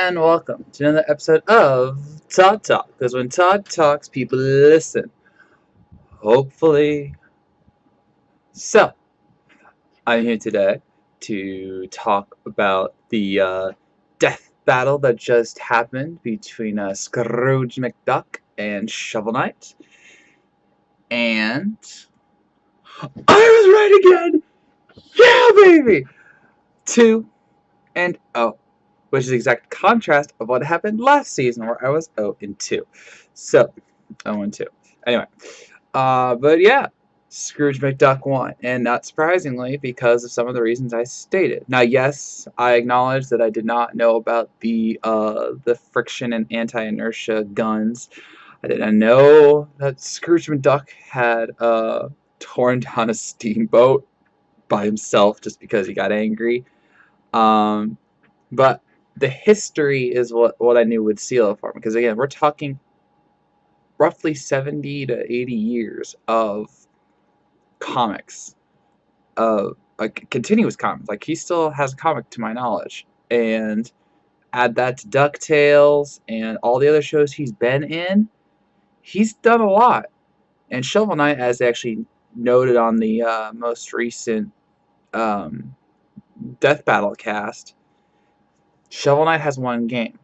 and welcome to another episode of Todd Talk. Because when Todd talks, people listen. Hopefully. So, I'm here today to talk about the death battle that just happened between Scrooge McDuck and Shovel Knight. And I was right again! Yeah, baby! 2-0. Which is the exact contrast of what happened last season, where I was 0-2. So, 0-2. Anyway, but yeah, Scrooge McDuck won, and not surprisingly, because of some of the reasons I stated. Now, yes, I acknowledge that I did not know about the friction and anti-inertia guns. I didn't know that Scrooge McDuck had torn down a steamboat by himself just because he got angry. But the history is what I knew would seal it for me. Because again, we're talking roughly 70 to 80 years of comics, like continuous comics. Like he still has a comic to my knowledge, and add that to DuckTales and all the other shows he's been in. He's done a lot. And Shovel Knight, as they actually noted on the most recent Death Battle cast, Shovel Knight has one game.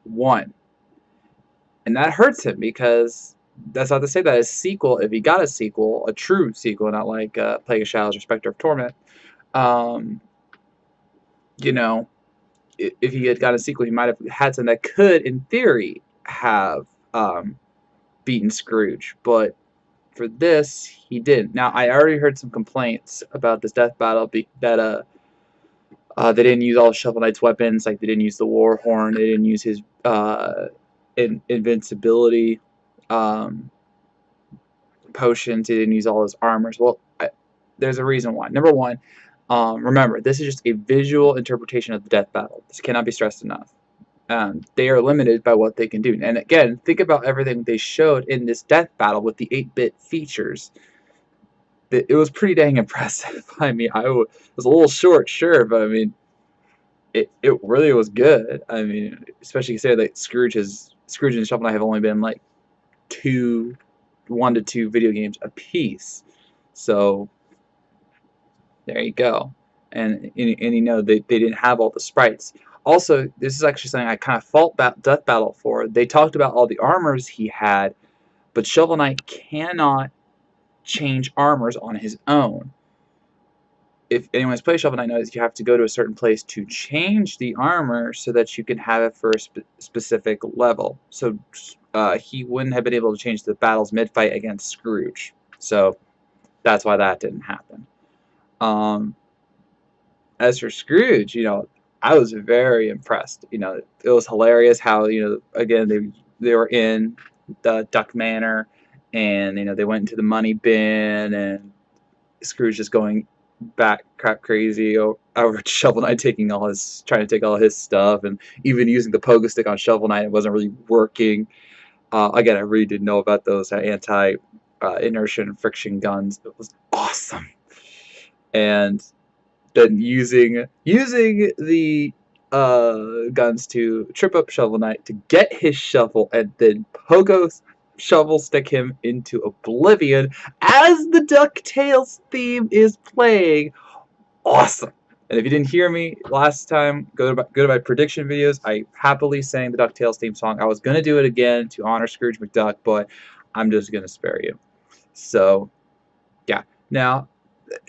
One. And that hurts him because that's not to say that a sequel, if he got a sequel, a true sequel, not like Plague of Shadows or Spectre of Torment, you know, if he had got a sequel, he might have had something that could, in theory, have beaten Scrooge. But for this, he didn't. Now, I already heard some complaints about this death battle that they didn't use all of Shovel Knight's weapons. Like, they didn't use the war horn. They didn't use his invincibility potions. He didn't use all his armors. Well, there's a reason why. Number one, remember, this is just a visual interpretation of the death battle. This cannot be stressed enough. They are limited by what they can do. And again, think about everything they showed in this death battle with the 8-bit features. It was pretty dang impressive. I mean, it was a little short, sure, but I mean, it really was good. I mean, especially considering that Scrooge and Shovel Knight have only been like 1 to 2 video games apiece. So there you go. And you know, they didn't have all the sprites. Also, this is actually something I kind of fault Death Battle for. They talked about all the armors he had, but Shovel Knight cannot change armors on his own. If anyone's played Shovel Knight knows, you have to go to a certain place to change the armor so that you can have it for a specific level. So he wouldn't have been able to change the battles mid-fight against Scrooge. So that's why that didn't happen. As for Scrooge, you know, I was very impressed. You know, it was hilarious how, you know, again, they were in the Duck Manor, and, you know, they went into the money bin, and Scrooge just going back crap crazy over Shovel Knight trying to take all his stuff, and even using the pogo stick on Shovel Knight, it wasn't really working. Again, I really didn't know about those anti inertia and friction guns. It was awesome. And then using the guns to trip up Shovel Knight to get his shovel, and then pogo shovel stick him into oblivion as the DuckTales theme is playing. Awesome. And if you didn't hear me last time, go to my prediction videos. I happily sang the DuckTales theme song. I was going to do it again to honor Scrooge McDuck, but I'm just going to spare you. So, yeah. Now,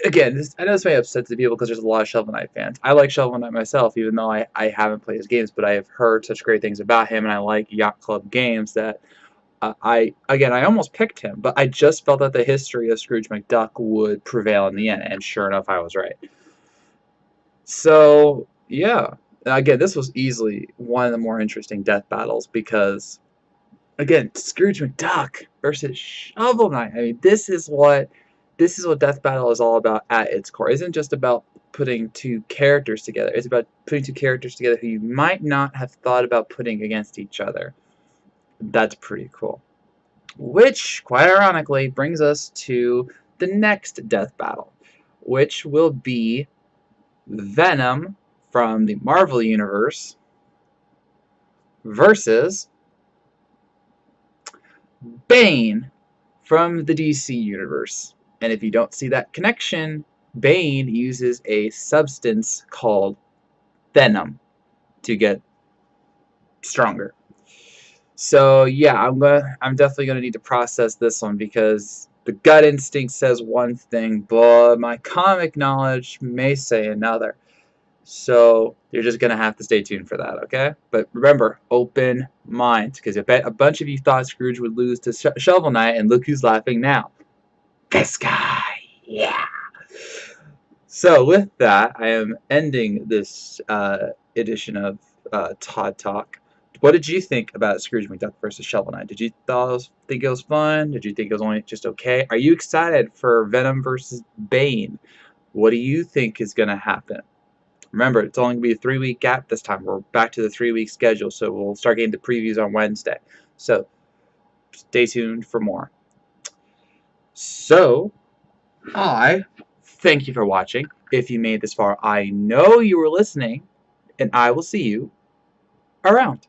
again, I know this may upset the people because there's a lot of Shovel Knight fans. I like Shovel Knight myself, even though I haven't played his games, but I have heard such great things about him, and I like Yacht Club games that I almost picked him, but I just felt that the history of Scrooge McDuck would prevail in the end, and sure enough, I was right. So, yeah. Again, this was easily one of the more interesting death battles because, again, Scrooge McDuck versus Shovel Knight. I mean, this is what death battle is all about at its core. It isn't just about putting two characters together. It's about putting two characters together who you might not have thought about putting against each other. That's pretty cool. Which, quite ironically, brings us to the next death battle, which will be Venom from the Marvel Universe versus Bane from the DC universe. And if you don't see that connection, Bane uses a substance called venom to get stronger. So yeah, I'm definitely gonna need to process this one because the gut instinct says one thing, but my comic knowledge may say another. So you're just gonna have to stay tuned for that, okay? But remember, open mind, because I bet a bunch of you thought Scrooge would lose to Shovel Knight, and look who's laughing now. This guy, yeah. So with that, I am ending this edition of Todd Talk. What did you think about Scrooge McDuck versus Shovel Knight? Did you think it was fun? Did you think it was only just okay? Are you excited for Venom versus Bane? What do you think is going to happen? Remember, it's only going to be a 3-week gap this time. We're back to the 3-week schedule, so we'll start getting the previews on Wednesday. So stay tuned for more. So, I thank you for watching. If you made this far, I know you were listening, and I will see you around.